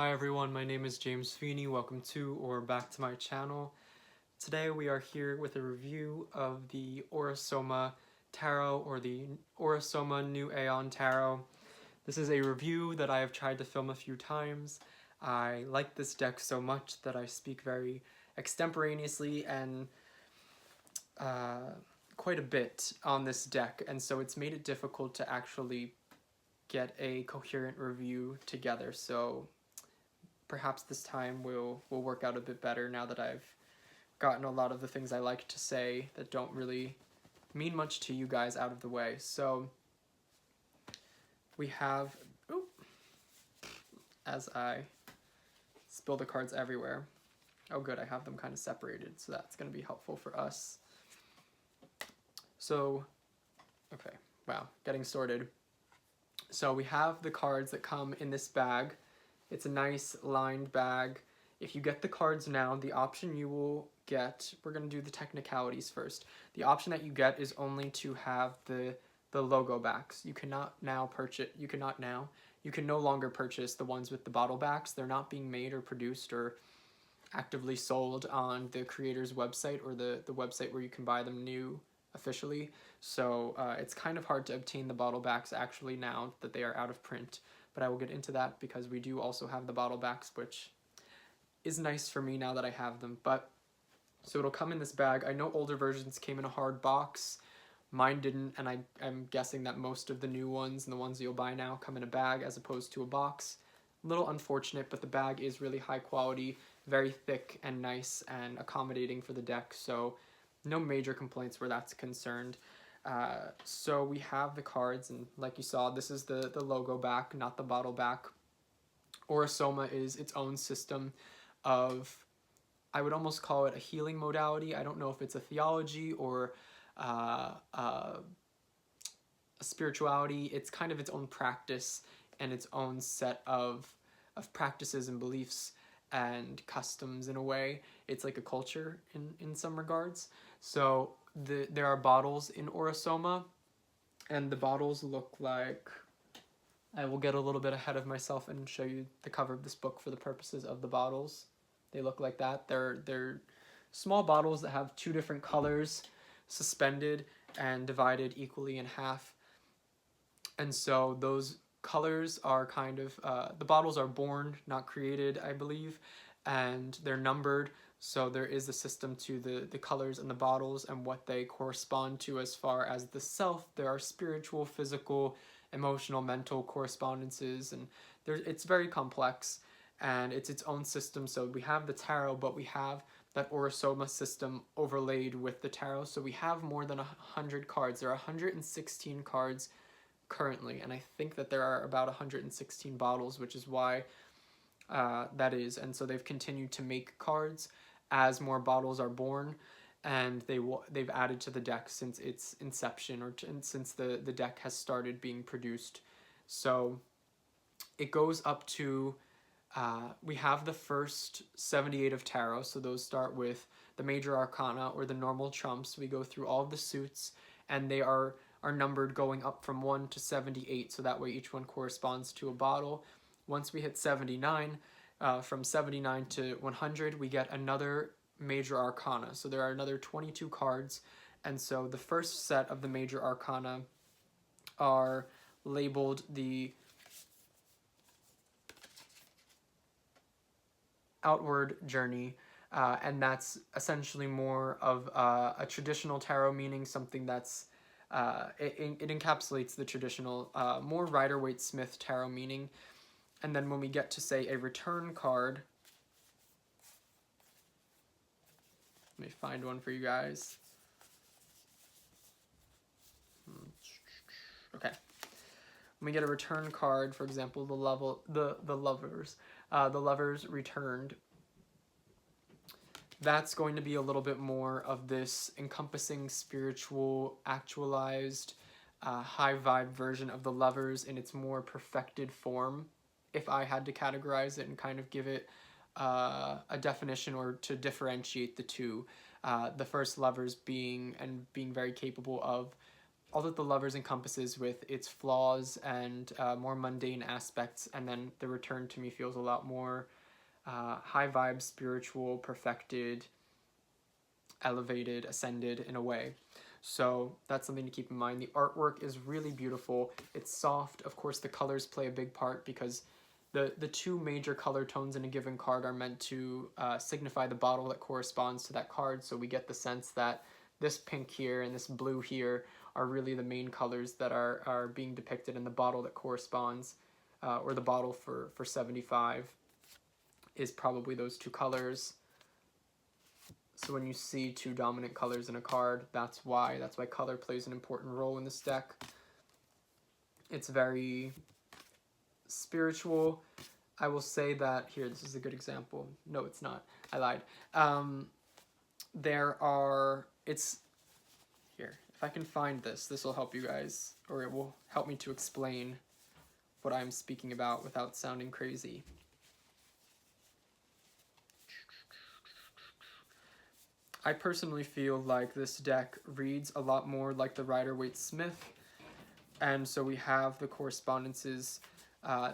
Hi everyone, my name is James Feeney. Welcome to or back to my channel. Today we are here with a review of the Aura Soma Tarot, or the Aura Soma New Aeon Tarot. This is a review that I have tried to film a few times. I like this deck so much that I speak very extemporaneously and quite a bit on this deck, and so it's made it difficult to actually get a coherent review together. So perhaps this time will work out a bit better now that I've gotten a lot of the things I like to say that don't really mean much to you guys out of the way. So we have, as I spill the cards everywhere. Oh good, I have them kind of separated, so that's going to be helpful for us. So, okay, wow, getting sorted. So we have the cards that come in this bag. It's a nice lined bag. If you get the cards now, the option you will get, we're going to do the technicalities first. The option that you get is only to have the logo backs. You cannot now purchase, you can no longer purchase the ones with the bottle backs. They're not being made or produced or actively sold on the creator's website or the website where you can buy them new officially. So it's kind of hard to obtain the bottle backs actually now that they are out of print. But I will get into that because we do also have the bottle backs, which is nice for me now that I have them. But so it'll come in this bag. I know older versions came in a hard box. Mine didn't, and I'm guessing that most of the new ones and the ones you'll buy now come in a bag as opposed to a box. A little unfortunate, but the bag is really high quality, very thick and nice and accommodating for the deck, so no major complaints where that's concerned. So we have the cards, and like you saw, this is the logo back, not the bottle back. Aura Soma is its own system of, I would almost call it a healing modality. I don't know if it's a theology or a spirituality. It's kind of its own practice and its own set of practices and beliefs and customs in a way. It's like a culture in some regards. So there are bottles in Aura Soma, and the bottles look like, I will get a little bit ahead of myself and show you the cover of this book for the purposes of the bottles. They look like that. They're small bottles that have two different colors suspended and divided equally in half. And so those colors are kind of, the bottles are born, not created, I believe, and they're numbered. So there is a system to the colors and the bottles and what they correspond to as far as the self. There are spiritual, physical, emotional, mental correspondences, and it's very complex, and it's its own system. So we have the tarot, but we have that Aura Soma system overlaid with the tarot. So we have more than 100 cards. There are 116 cards currently, and I think that there are about 116 bottles, which is why that is. And so they've continued to make cards as more bottles are born, and they've added to the deck since its inception, or since the deck has started being produced. So it goes up to, we have the first 78 of tarot, so those start with the major arcana or the normal trumps. We go through all of the suits, and they are numbered going up from 1 to 78, so that way each one corresponds to a bottle. Once we hit 79, from 79 to 100, we get another major arcana. So there are another 22 cards, and so the first set of the major arcana are labeled the outward journey, and that's essentially more of a traditional tarot, meaning something that's it encapsulates the traditional, more Rider-Waite-Smith tarot meaning. And then when we get to, say, a return card, let me find one for you guys. Okay. When we get a return card, for example, the lovers returned, that's going to be a little bit more of this encompassing spiritual, actualized, high vibe version of the lovers in its more perfected form, if I had to categorize it and kind of give it a definition or to differentiate the two. The first lovers being very capable of all that the Lovers encompasses with its flaws and more mundane aspects, and then the Return to me feels a lot more high vibe, spiritual, perfected, elevated, ascended in a way. So that's something to keep in mind. The artwork is really beautiful. It's soft. Of course, the colors play a big part because the two major color tones in a given card are meant to signify the bottle that corresponds to that card. So we get the sense that this pink here and this blue here are really the main colors that are being depicted in the bottle that corresponds, or the bottle for 75 is probably those two colors. So when you see two dominant colors in a card, that's why color plays an important role in this deck. It's very spiritual. I will say that here, this is a good example. No, it's not. I lied. It's here. If I can find this will help you guys, or it will help me to explain what I'm speaking about without sounding crazy. I personally feel like this deck reads a lot more like the Rider-Waite-Smith, and so we have the correspondences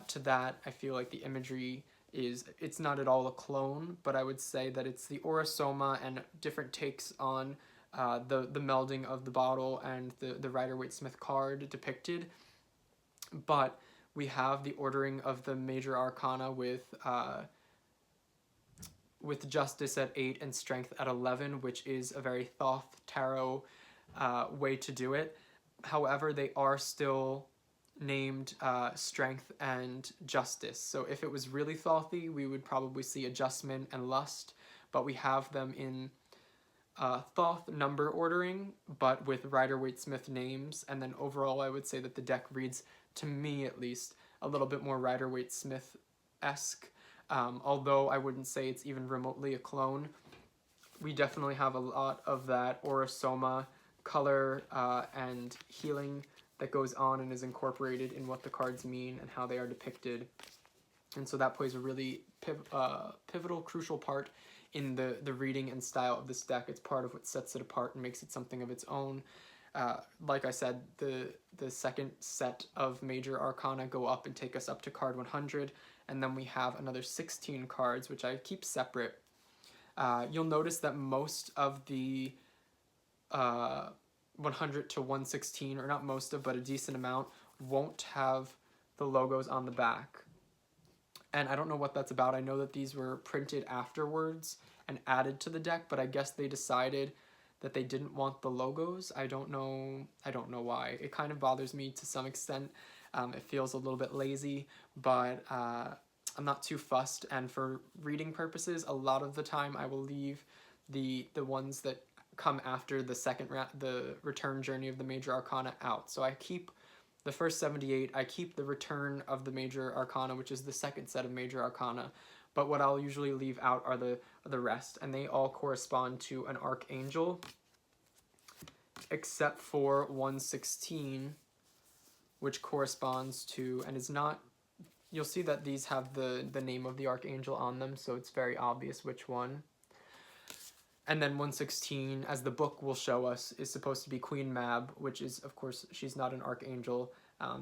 to that. I feel like the imagery it's not at all a clone, but I would say that it's the Aura Soma and different takes on the melding of the bottle and the Rider-Waite-Smith card depicted. But we have the ordering of the major arcana with Justice at 8 and Strength at 11, which is a very Thoth Tarot way to do it. However, they are still named Strength and Justice. So if it was really Thothy, we would probably see Adjustment and Lust, but we have them in Thoth number ordering, but with Rider-Waite-Smith names. And then overall, I would say that the deck reads, to me at least, a little bit more Rider-Waite-Smith-esque. Although I wouldn't say it's even remotely a clone. We definitely have a lot of that Aura Soma color and healing that goes on and is incorporated in what the cards mean and how they are depicted. And so that plays a really pivotal, crucial part in the reading and style of this deck. It's part of what sets it apart and makes it something of its own. Like I said, the second set of major arcana go up and take us up to card 100, and then we have another 16 cards, which I keep separate. You'll notice that most of the 100 to 116, or not most of, but a decent amount, won't have the logos on the back. And I don't know what that's about. I know that these were printed afterwards and added to the deck, but I guess they decided that they didn't want the logos. I don't know why. It kind of bothers me to some extent. It feels a little bit lazy, but I'm not too fussed. And for reading purposes, a lot of the time I will leave the ones that come after the return journey of the major arcana out. So I keep the first 78, I keep the return of the major arcana, which is the second set of major arcana. But what I'll usually leave out are the rest, and they all correspond to an archangel, except for 116, which corresponds to, and is not, you'll see that these have the name of the archangel on them, so it's very obvious which one. And then 116, as the book will show us, is supposed to be Queen Mab, which is, of course, she's not an archangel.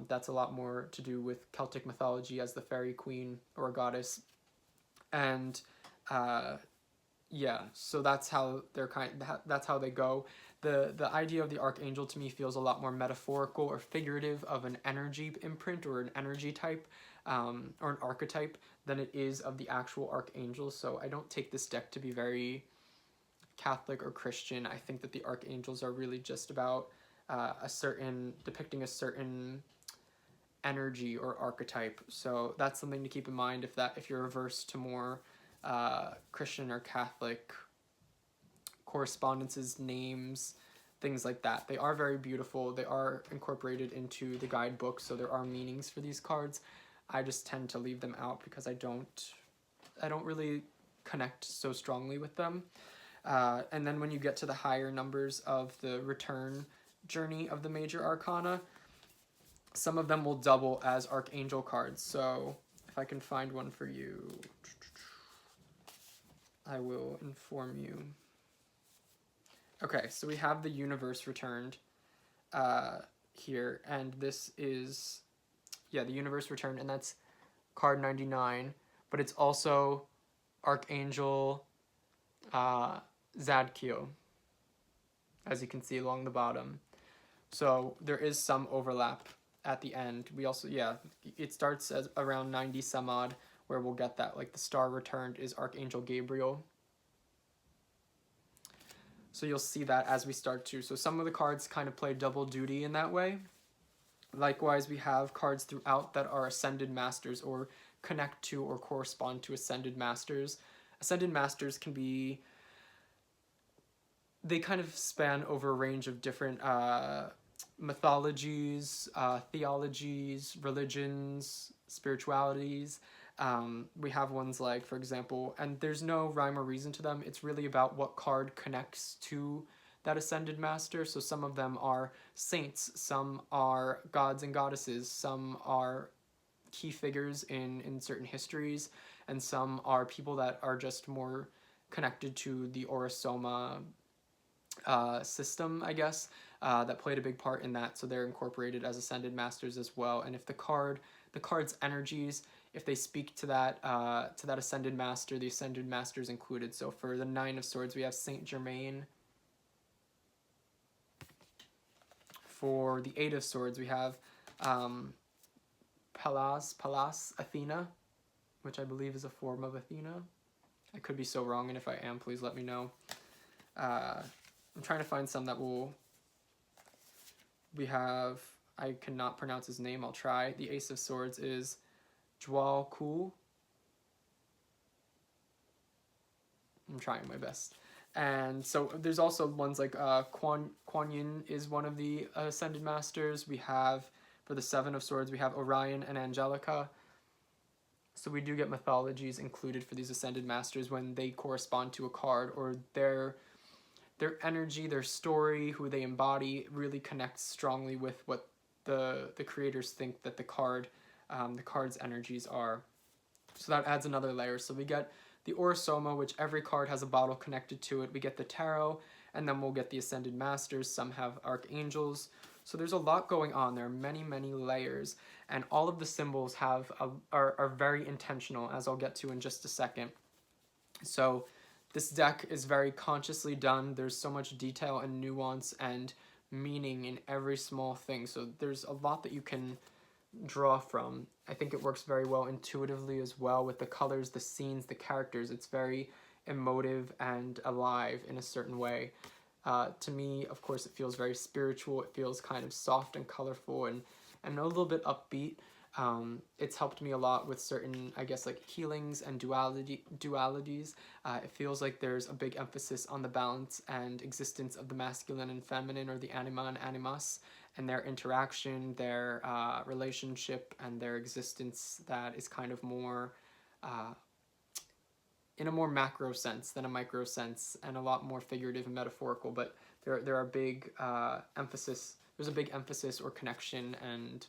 That's a lot more to do with Celtic mythology as the fairy queen or goddess. And yeah, so that's how that's how they go. The idea of the archangel to me feels a lot more metaphorical or figurative of an energy imprint or an energy type, or an archetype, than it is of the actual archangel. So I don't take this deck to be very Catholic or Christian. I think that the archangels are really just about depicting a certain energy or archetype. So that's something to keep in mind if you're averse to more Christian or Catholic correspondences, names, things like that. They are very beautiful. They are incorporated into the guidebook, so there are meanings for these cards. I just tend to leave them out because I don't really connect so strongly with them. And then when you get to the higher numbers of the return journey of the major arcana, some of them will double as archangel cards. So if I can find one for you, I will inform you. Okay, so we have the universe returned. here, and this is, yeah, the Universe Return, and that's card 99, but it's also Archangel Zadkiel, as you can see along the bottom. So there is some overlap at the end. We also, yeah, it starts as around 90 some odd, where we'll get that, like the star returned is Archangel Gabriel. So you'll see that as we start to. So some of the cards kind of play double duty in that way. Likewise, we have cards throughout that are Ascended Masters or connect to or correspond to Ascended Masters. Ascended Masters can be, they kind of span over a range of different mythologies, theologies, religions, spiritualities. We have ones like, for example, and there's no rhyme or reason to them. It's really about what card connects to that Ascended Master. So some of them are saints, some are gods and goddesses, some are key figures in certain histories, and some are people that are just more connected to the Aura Soma system, I guess, that played a big part in that. So they're incorporated as Ascended Masters as well. And if the card's energies, if they speak to that Ascended Master, the Ascended Master is included. So for the Nine of Swords, we have Saint Germain. For the Eight of Swords, we have Pallas Athena, which I believe is a form of Athena. I could be so wrong, and if I am, please let me know. I'm trying to find some that will... We have... I cannot pronounce his name, I'll try. The Ace of Swords is Jwal Kul. I'm trying my best. And so there's also ones like Kuan Yin is one of the Ascended Masters. We have, for the Seven of Swords, we have Orion and Angelica. So we do get mythologies included for these Ascended Masters when they correspond to a card, or their energy, their story, who they embody, really connects strongly with what the creators think that the card's energies are. So that adds another layer. So we get the Aura Soma, which every card has a bottle connected to it. We get the Tarot, and then we'll get the Ascended Masters. Some have Archangels. So there's a lot going on. There are many, many layers, and all of the symbols are very intentional, as I'll get to in just a second. So this deck is very consciously done. There's so much detail and nuance and meaning in every small thing. So there's a lot that you can draw from. I think it works very well intuitively as well with the colors, the scenes, the characters. It's very emotive and alive in a certain way. To me, of course, it feels very spiritual. It feels kind of soft and colorful and a little bit upbeat. It's helped me a lot with certain, I guess, like healings and dualities. It feels like there's a big emphasis on the balance and existence of the masculine and feminine, or the anima and animus, and their interaction, their relationship, and their existence that is kind of more, in a more macro sense than a micro sense, and a lot more figurative and metaphorical. But there are big emphasis. There's a big emphasis or connection and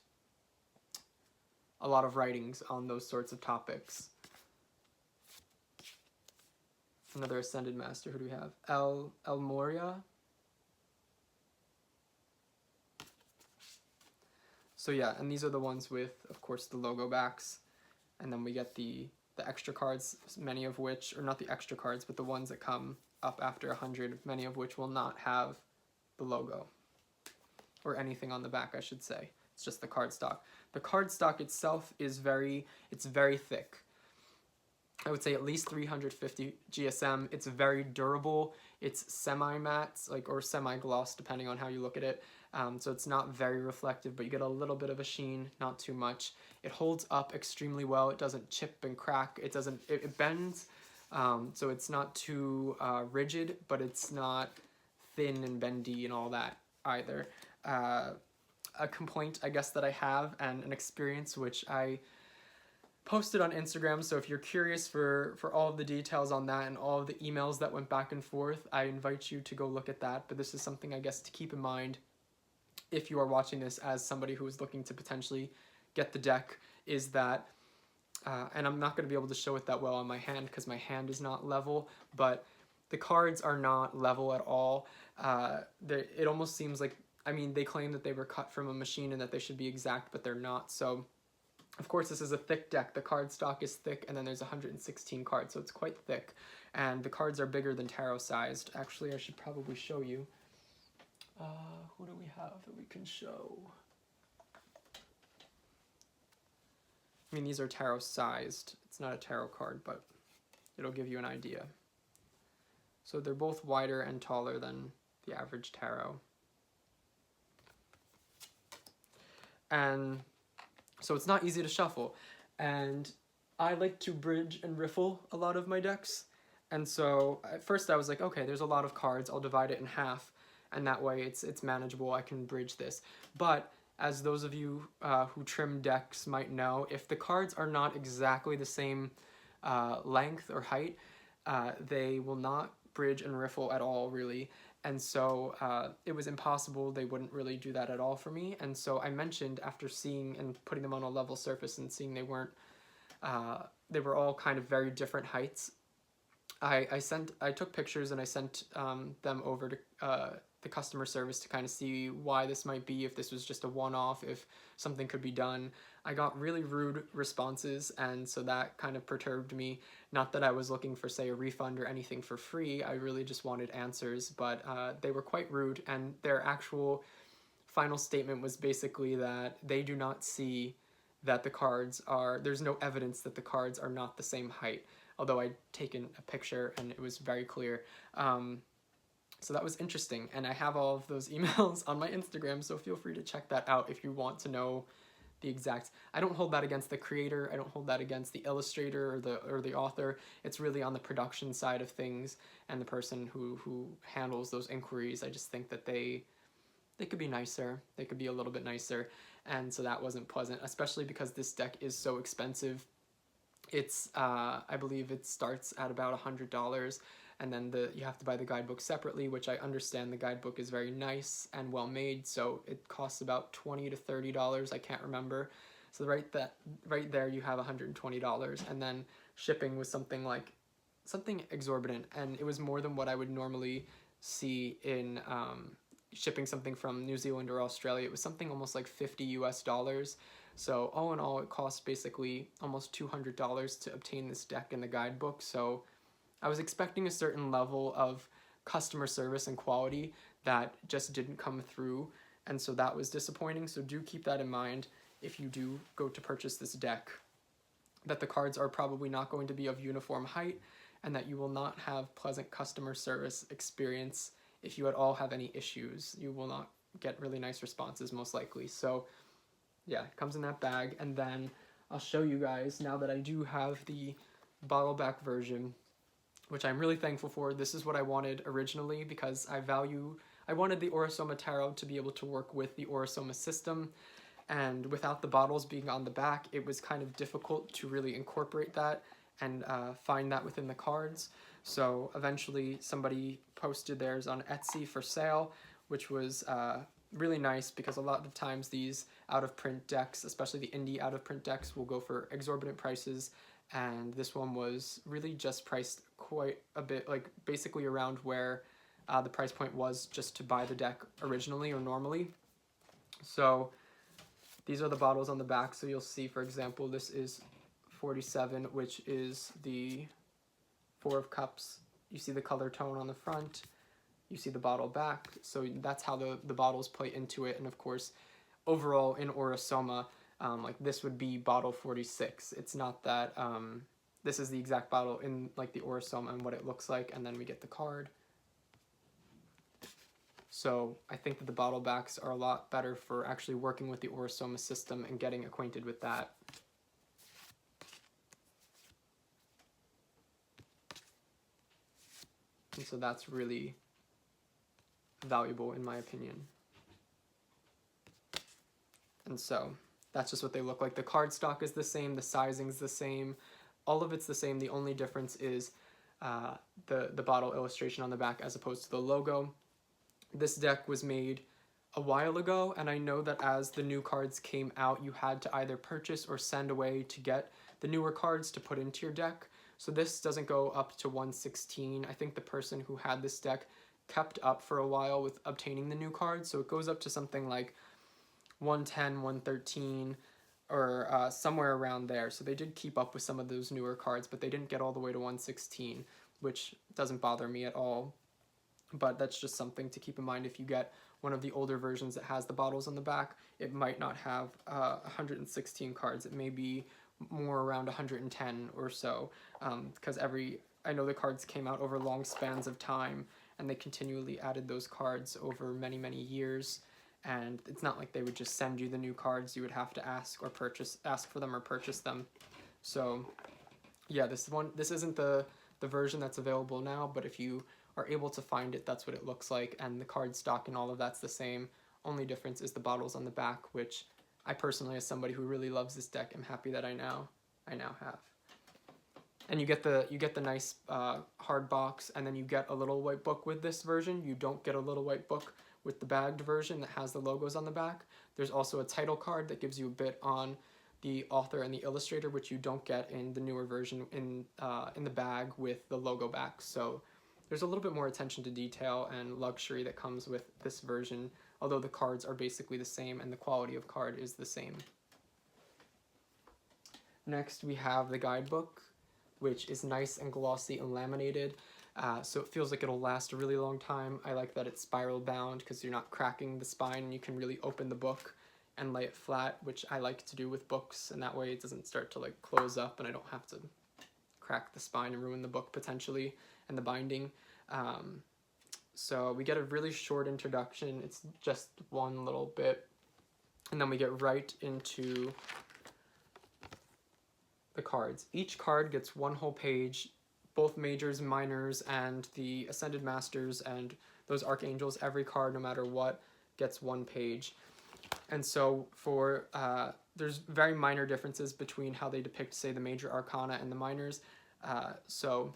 a lot of writings on those sorts of topics. Another Ascended Master. Who do we have? El Moria. So yeah, and these are the ones with, of course, the logo backs. And then we get the extra cards, many of which, or not the extra cards, but the ones that come up after 100, many of which will not have the logo. Or anything on the back, I should say. It's just the cardstock. The cardstock itself is very thick. I would say at least 350 GSM. It's very durable. It's semi-matte, or semi-gloss, depending on how you look at it. So it's not very reflective, but you get a little bit of a sheen, not too much. It holds up extremely well. It doesn't chip and crack. It bends, so it's not too rigid, but it's not thin and bendy and all that either. A complaint, I guess, that I have, and an experience which I posted on Instagram, so if you're curious for all of the details on that and all of the emails that went back and forth, I invite you to go look at that. But this is something, I guess, to keep in mind if you are watching this as somebody who is looking to potentially get the deck, is that, and I'm not going to be able to show it that well on my hand because my hand is not level, but the cards are not level at all. It almost seems like I mean, they claim that they were cut from a machine and that they should be exact, but they're not. So, of course, this is a thick deck. The card stock is thick, and then there's 116 cards, so it's quite thick. And the cards are bigger than tarot sized. Actually, I should probably show you. Who do we have that we can show? I mean, these are tarot sized. It's not a tarot card, but it'll give you an idea. So they're both wider and taller than the average tarot. And so it's not easy to shuffle. And I like to bridge and riffle a lot of my decks. And so at first I was like, okay, there's a lot of cards. I'll divide it in half. And that way it's manageable. I can bridge this. But as those of you who trim decks might know, if the cards are not exactly the same length or height, they will not bridge and riffle at all, really. And so it was impossible. They wouldn't really do that at all for me. And so I mentioned, after seeing and putting them on a level surface and seeing they were all kind of very different heights, I took pictures and I sent them over to the customer service to kind of see why this might be, if this was just a one-off, if something could be done. I got really rude responses, and so that kind of perturbed me. Not that I was looking for, say, a refund or anything for free. I really just wanted answers, but they were quite rude, and their actual final statement was basically that they do not see that the cards are, there's no evidence that the cards are not the same height, although I'd taken a picture and it was very clear. So that was interesting, and I have all of those emails on my Instagram, so feel free to check that out if you want to know the exact. I don't hold that against the creator, I don't hold that against the illustrator or the author. It's really on the production side of things and the person who handles those inquiries. I just think that they could be nicer, they could be a little bit nicer, and so that wasn't pleasant, especially because this deck is so expensive. It's I believe it starts at about $100, and then you have to buy the guidebook separately, which I understand the guidebook is very nice and well made, so it costs about $20 to $30, I can't remember. So right there you have $120, and then shipping was something exorbitant, and it was more than what I would normally see in shipping something from New Zealand or Australia. It was something almost like $50 US. So all in all, it cost basically almost $200 to obtain this deck in the guidebook. So I was expecting a certain level of customer service and quality that just didn't come through, and so that was disappointing. So do keep that in mind if you do go to purchase this deck, that the cards are probably not going to be of uniform height, and that you will not have pleasant customer service experience. If you at all have any issues, you will not get really nice responses, most likely. So yeah, it comes in that bag, and then I'll show you guys, now that I do have the bottle back version, which I'm really thankful for. This is what I wanted originally, because I wanted the Aura Soma Tarot to be able to work with the Aura Soma system, and without the bottles being on the back, it was kind of difficult to really incorporate that and find that within the cards. So eventually somebody posted theirs on Etsy for sale, which was really nice, because a lot of times these out-of-print decks, especially the indie out-of-print decks, will go for exorbitant prices, and this one was really just priced quite a bit, like basically around where the price point was just to buy the deck originally or normally. So these are the bottles on the back. So you'll see, for example, this is 47, which is the Four of Cups. You see the color tone on the front, you see the bottle back, so that's how the bottles play into it. And of course, overall in Aura Soma, like this would be bottle 46. It's not that this is the exact bottle in like the Aura Soma and what it looks like, and then we get the card. So I think that the bottle backs are a lot better for actually working with the Aura Soma system and getting acquainted with that. And so that's really valuable in my opinion. And so that's just what they look like. The card stock is the same, the sizing's the same, all of it's the same. The only difference is the bottle illustration on the back as opposed to the logo. This deck was made a while ago, and I know that as the new cards came out, you had to either purchase or send away to get the newer cards to put into your deck. So this doesn't go up to 116. I think the person who had this deck kept up for a while with obtaining the new cards. So it goes up to something like 110, 113, or somewhere around there. So they did keep up with some of those newer cards, but they didn't get all the way to 116, which doesn't bother me at all. But that's just something to keep in mind. If you get one of the older versions that has the bottles on the back, it might not have 116 cards. It may be more around 110 or so, because I know the cards came out over long spans of time, and they continually added those cards over many, many years. And it's not like they would just send you the new cards. You would have to ask for them or purchase them. So yeah, this isn't the version that's available now, but if you are able to find it, that's what it looks like, and the card stock and all of that's the same. Only difference is the bottles on the back, which I personally, as somebody who really loves this deck, am happy that I now have. And you get the nice hard box, and then you get a little white book with this version. You don't get a little white book with the bagged version that has the logos on the back. There's also a title card that gives you a bit on the author and the illustrator, which you don't get in the newer version in the bag with the logo back. So there's a little bit more attention to detail and luxury that comes with this version, although the cards are basically the same and the quality of card is the same. Next, we have the guidebook, which is nice and glossy and laminated, so it feels like it'll last a really long time. I like that it's spiral bound because you're not cracking the spine, and you can really open the book and lay it flat, which I like to do with books, and that way it doesn't start to like close up and I don't have to crack the spine and ruin the book potentially and the binding. So we get a really short introduction. It's just one little bit, and then we get right into the cards. Each card gets one whole page. Both majors, minors, and the Ascended Masters and those Archangels, every card, no matter what, gets one page. And so there's very minor differences between how they depict, say, the major arcana and the minors. So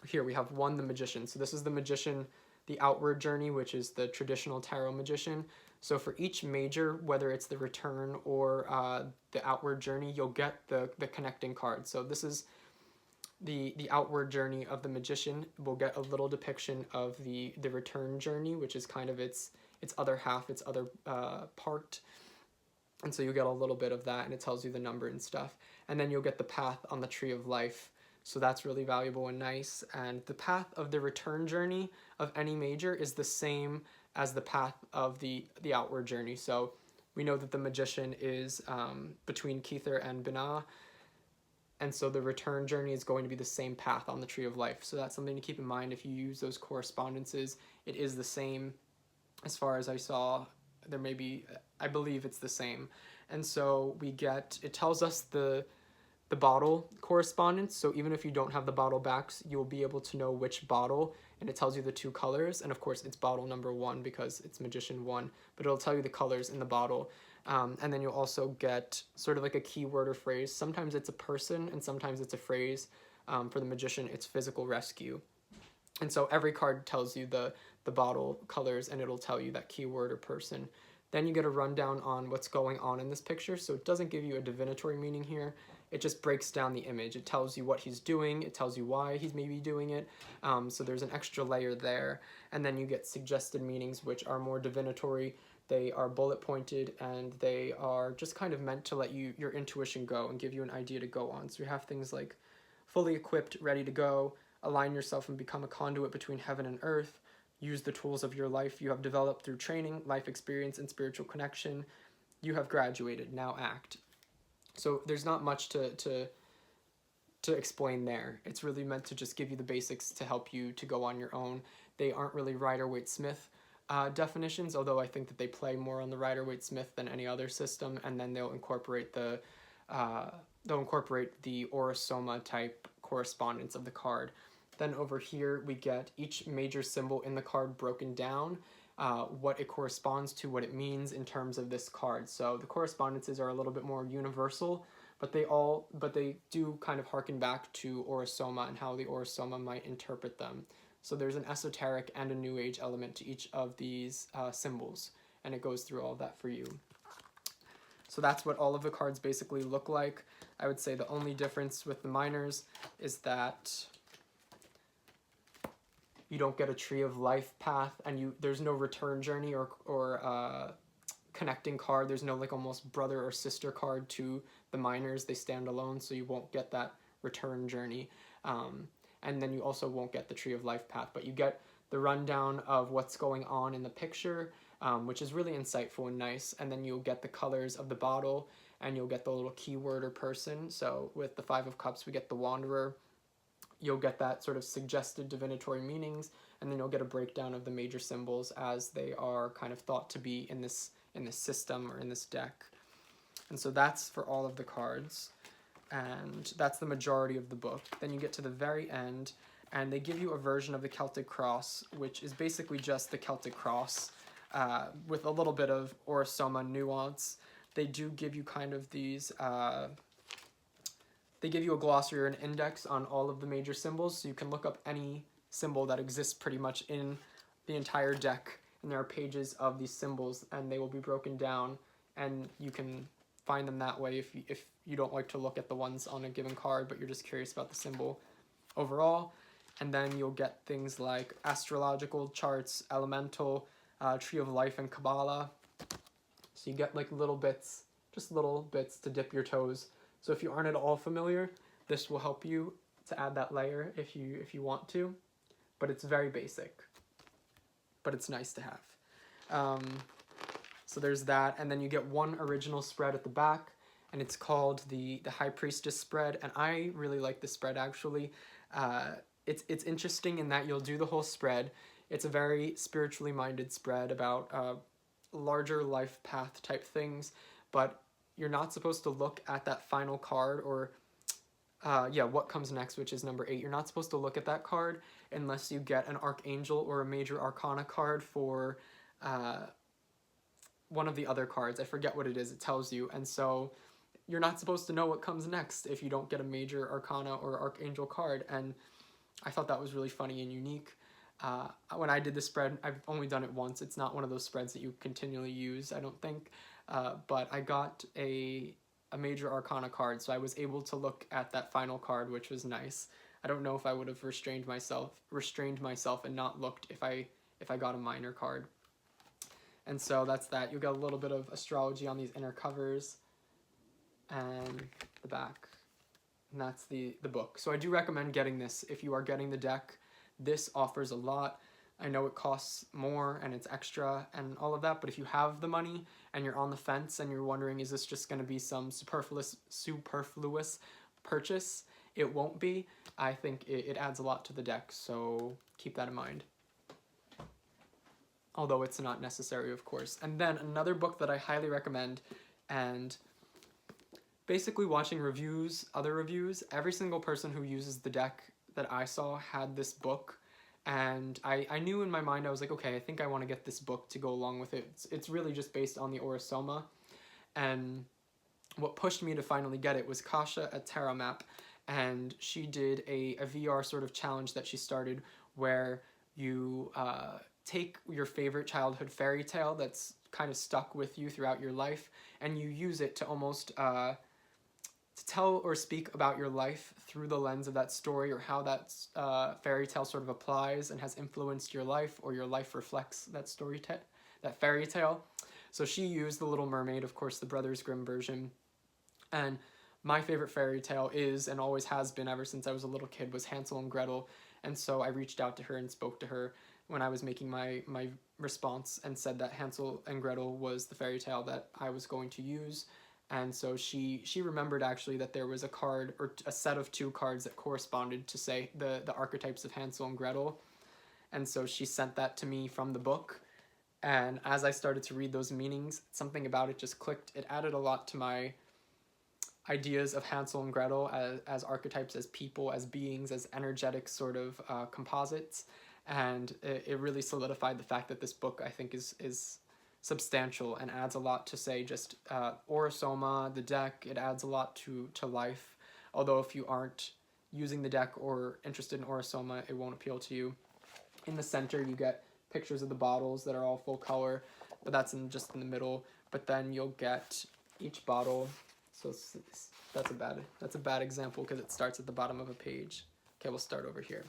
here we have one, the Magician. So this is the Magician, the Outward Journey, which is the traditional tarot magician. So for each major, whether it's the Return or the Outward Journey, you'll get the connecting card. So this is the Outward Journey of the Magician. We'll get a little depiction of the Return Journey, which is kind of its other half, its other part. And so you get a little bit of that, and it tells you the number and stuff. And then you'll get the path on the Tree of Life. So that's really valuable and nice. And the path of the Return Journey of any major is the same as the path of the Outward Journey. So we know that the Magician is between Kether and Binah, and so the Return Journey is going to be the same path on the Tree of Life. So that's something to keep in mind if you use those correspondences. It is the same as far as I saw. There may be, I believe it's the same. And so it tells us the bottle correspondence. So even if you don't have the bottle backs, you'll be able to know which bottle, and it tells you the two colors. And of course it's bottle number 1 because it's Magician 1, but it'll tell you the colors in the bottle. And then you'll also get sort of like a keyword or phrase. Sometimes it's a person and sometimes it's a phrase. For the Magician, it's physical rescue. And so every card tells you the bottle colors, and it'll tell you that keyword or person. Then you get a rundown on what's going on in this picture. So it doesn't give you a divinatory meaning here. It just breaks down the image. It tells you what he's doing. It tells you why he's maybe doing it. So there's an extra layer there. And then you get suggested meanings, which are more divinatory. They are bullet pointed, and they are just kind of meant to let your intuition go and give you an idea to go on. So you have things like fully equipped, ready to go, align yourself and become a conduit between heaven and earth, use the tools of your life you have developed through training, life experience, and spiritual connection. You have graduated, now act. So there's not much to explain there. It's really meant to just give you the basics to help you to go on your own. They aren't really Rider-Waite-Smith definitions, although I think that they play more on the Rider-Waite-Smith than any other system, and then they'll incorporate the Aura Soma type correspondence of the card. Then over here we get each major symbol in the card broken down, what it corresponds to, what it means in terms of this card. So the correspondences are a little bit more universal, but they do kind of harken back to Aura Soma and how the Aura Soma might interpret them. So there's an esoteric and a new age element to each of these symbols, and it goes through all of that for you. So that's what all of the cards basically look like. I would say the only difference with the minors is that You don't get a tree of life path, and there's no return journey or connecting card. There's no like almost brother or sister card to the minors. They stand alone, so you won't get that return journey. And then you also won't get the tree of life path, but you get the rundown of what's going on in the picture, which is really insightful and nice. And then you'll get the colors of the bottle, and you'll get the little keyword or person. So with the Five of Cups, we get the Wanderer. You'll get that sort of suggested divinatory meanings, and then you'll get a breakdown of the major symbols as they are kind of thought to be in this system or in this deck. And so that's for all of the cards, and that's the majority of the book. Then you get to the very end, and they give you a version of the Celtic Cross, which is basically just the Celtic Cross with a little bit of Aura Soma nuance. They do give you kind of these... They give you a glossary or an index on all of the major symbols, so you can look up any symbol that exists pretty much in the entire deck, and there are pages of these symbols, and they will be broken down, and you can find them that way if you don't like to look at the ones on a given card, but you're just curious about the symbol overall. And then you'll get things like astrological charts, elemental, tree of life, and Kabbalah. So you get like little bits, just little bits to dip your toes. So if you aren't at all familiar, this will help you to add that layer if you want to, but it's very basic, but it's nice to have. So there's that, and then you get one original spread at the back, and it's called the High Priestess spread, and I really like this spread actually. It's interesting in that you'll do the whole spread. It's a very spiritually minded spread about larger life path type things, but you're not supposed to look at that final card or, what comes next, which is number 8. You're not supposed to look at that card unless you get an Archangel or a Major Arcana card for one of the other cards. I forget what it is. It tells you. And so you're not supposed to know what comes next if you don't get a Major Arcana or Archangel card. And I thought that was really funny and unique. When I did the spread, I've only done it once. It's not one of those spreads that you continually use, I don't think. But I got a Major Arcana card, so I was able to look at that final card, which was nice. I don't know if I would have restrained myself and not looked if I got a minor card. And so that's that. You'll get a little bit of astrology on these inner covers and the back. And that's the book. So I do recommend getting this if you are getting the deck. This offers a lot. I know it costs more and it's extra and all of that, but if you have the money and you're on the fence and you're wondering, is this just going to be some superfluous purchase? It won't be. I think it adds a lot to the deck, so keep that in mind. Although it's not necessary, of course. And then another book that I highly recommend, and basically watching reviews, other reviews, every single person who uses the deck that I saw had this book. And I knew in my mind, I was like, okay, I think I want to get this book to go along with it. It's really just based on the Aura Soma. And what pushed me to finally get it was Kasha at Terra Map. And she did a VR sort of challenge that she started where you take your favorite childhood fairy tale that's kind of stuck with you throughout your life, and you use it to almost to tell or speak about your life through the lens of that story, or how that fairy tale sort of applies and has influenced your life, or your life reflects that that fairy tale. So she used The Little Mermaid, of course, the Brothers Grimm version. And my favorite fairy tale is, and always has been ever since I was a little kid, was Hansel and Gretel. And so I reached out to her and spoke to her when I was making my response and said that Hansel and Gretel was the fairy tale that I was going to use. And so she remembered actually that there was a card, or a set of 2 cards that corresponded to, say, the archetypes of Hansel and Gretel. And so she sent that to me from the book. And as I started to read those meanings, something about it just clicked. It added a lot to my ideas of Hansel and Gretel as archetypes, as people, as beings, as energetic sort of composites. And it really solidified the fact that this book, I think, is substantial and adds a lot to, say, just Aura Soma, the deck. It adds a lot to life. Although if you aren't using the deck or interested in Aura Soma, it won't appeal to you. In the center, you get pictures of the bottles that are all full color, but that's just in the middle. But then you'll get each bottle. So that's a bad example because it starts at the bottom of a page. Okay, we'll start over here.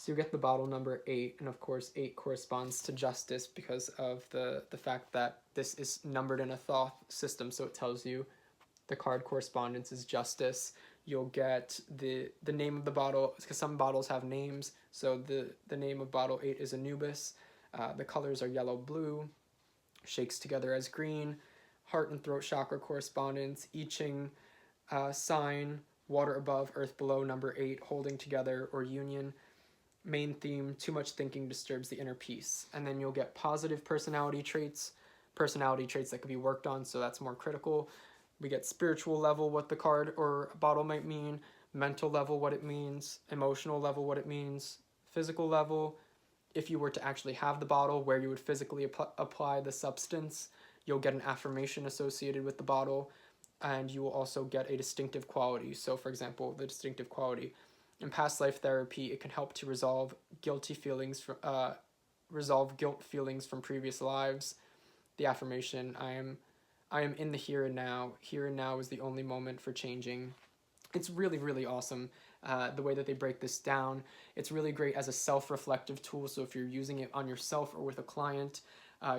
So you get the bottle number 8, and of course 8 corresponds to justice because of the fact that this is numbered in a Thoth system, so it tells you the card correspondence is justice. You'll get the name of the bottle, because some bottles have names, so the name of bottle 8 is Anubis. The colors are yellow, blue, shakes together as green, heart and throat chakra correspondence, I Ching sign, water above, earth below, number 8, holding together or union. Main theme, too much thinking disturbs the inner peace. And then you'll get positive personality traits that could be worked on, so that's more critical. We get spiritual level, what the card or bottle might mean, mental level, what it means, emotional level, what it means, physical level, if you were to actually have the bottle, where you would physically apply the substance. You'll get an affirmation associated with the bottle, and you will also get a distinctive quality. So for example, the distinctive quality, in past life therapy, it can help to resolve guilt feelings from previous lives. The affirmation, I am in the here and now. Here and now is the only moment for changing. It's really, really awesome, the way that they break this down. It's really great as a self-reflective tool, so if you're using it on yourself or with a client,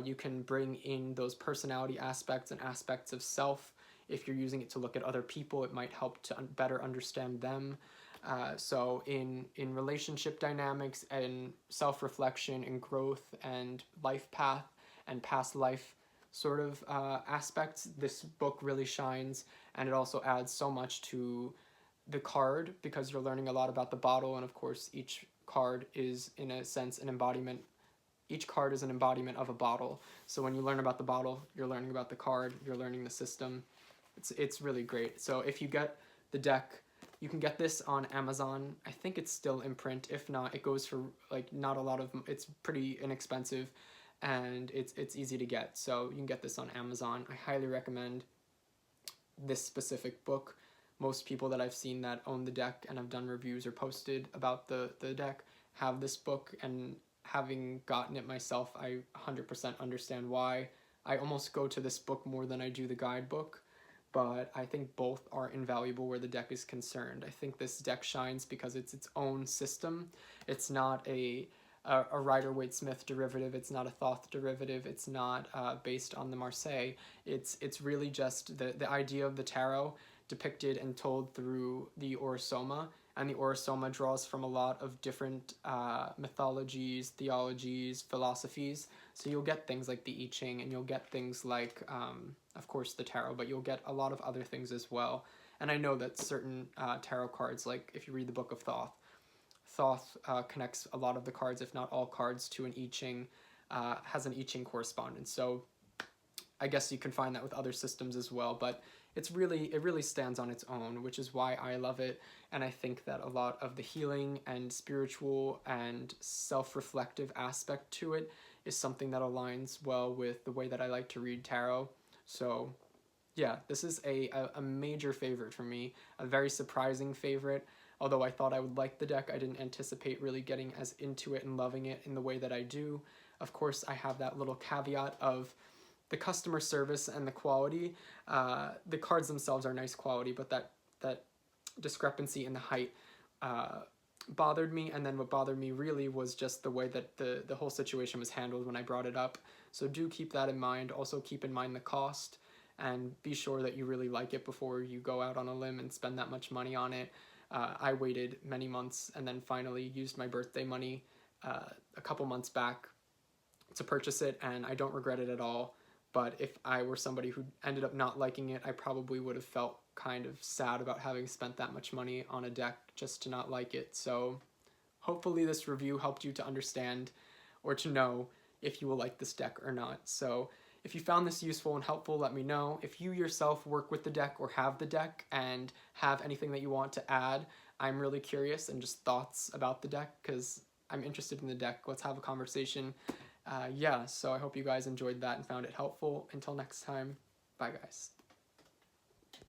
you can bring in those personality aspects and aspects of self. If you're using it to look at other people, it might help to better understand them. So in relationship dynamics and self-reflection and growth and life path and past life sort of aspects, this book really shines, and it also adds so much to the card because you're learning a lot about the bottle, and of course each card is in a sense an embodiment. Each card is an embodiment of a bottle. So when you learn about the bottle, you're learning about the card, you're learning the system. It's really great. So if you get the deck, you can get this on Amazon. I think it's still in print. If not, it goes for like not a lot of, it's pretty inexpensive, and it's easy to get. So you can get this on Amazon. I highly recommend this specific book. Most people that I've seen that own the deck and have done reviews or posted about the deck have this book, and having gotten it myself, I 100% understand why. I almost go to this book more than I do the guidebook, but I think both are invaluable where the deck is concerned. I think this deck shines because it's its own system. It's not a Rider-Waite-Smith derivative. It's not a Thoth derivative. It's not based on the Marseille. It's really just the idea of the tarot depicted and told through the Aura Soma, and the Aura Soma draws from a lot of different mythologies, theologies, philosophies. So you'll get things like the I Ching, and you'll get things like, of course, the tarot, but you'll get a lot of other things as well. And I know that certain tarot cards, like if you read the Book of Thoth, Thoth connects a lot of the cards, if not all cards, to an I Ching, has an I Ching correspondence. So I guess you can find that with other systems as well, but it really stands on its own, which is why I love it. And I think that a lot of the healing and spiritual and self-reflective aspect to it is something that aligns well with the way that I like to read tarot. So yeah, this is a major favorite for me, a very surprising favorite. Although I thought I would like the deck, I didn't anticipate really getting as into it and loving it in the way that I do. Of course, I have that little caveat of the customer service and the quality. The cards themselves are nice quality, but that discrepancy in the height bothered me. And then what bothered me really was just the way that the whole situation was handled when I brought it up. So do keep that in mind. Also keep in mind the cost, and be sure that you really like it before you go out on a limb and spend that much money on it. I waited many months and then finally used my birthday money a couple months back to purchase it, and I don't regret it at all. But if I were somebody who ended up not liking it, I probably would have felt kind of sad about having spent that much money on a deck just to not like it. So hopefully this review helped you to understand or to know if you will like this deck or not. So if you found this useful and helpful, let me know. If you yourself work with the deck or have the deck and have anything that you want to add, I'm really curious, and just thoughts about the deck, because I'm interested in the deck. Let's have a conversation. Yeah, so I hope you guys enjoyed that and found it helpful. Until next time, bye guys.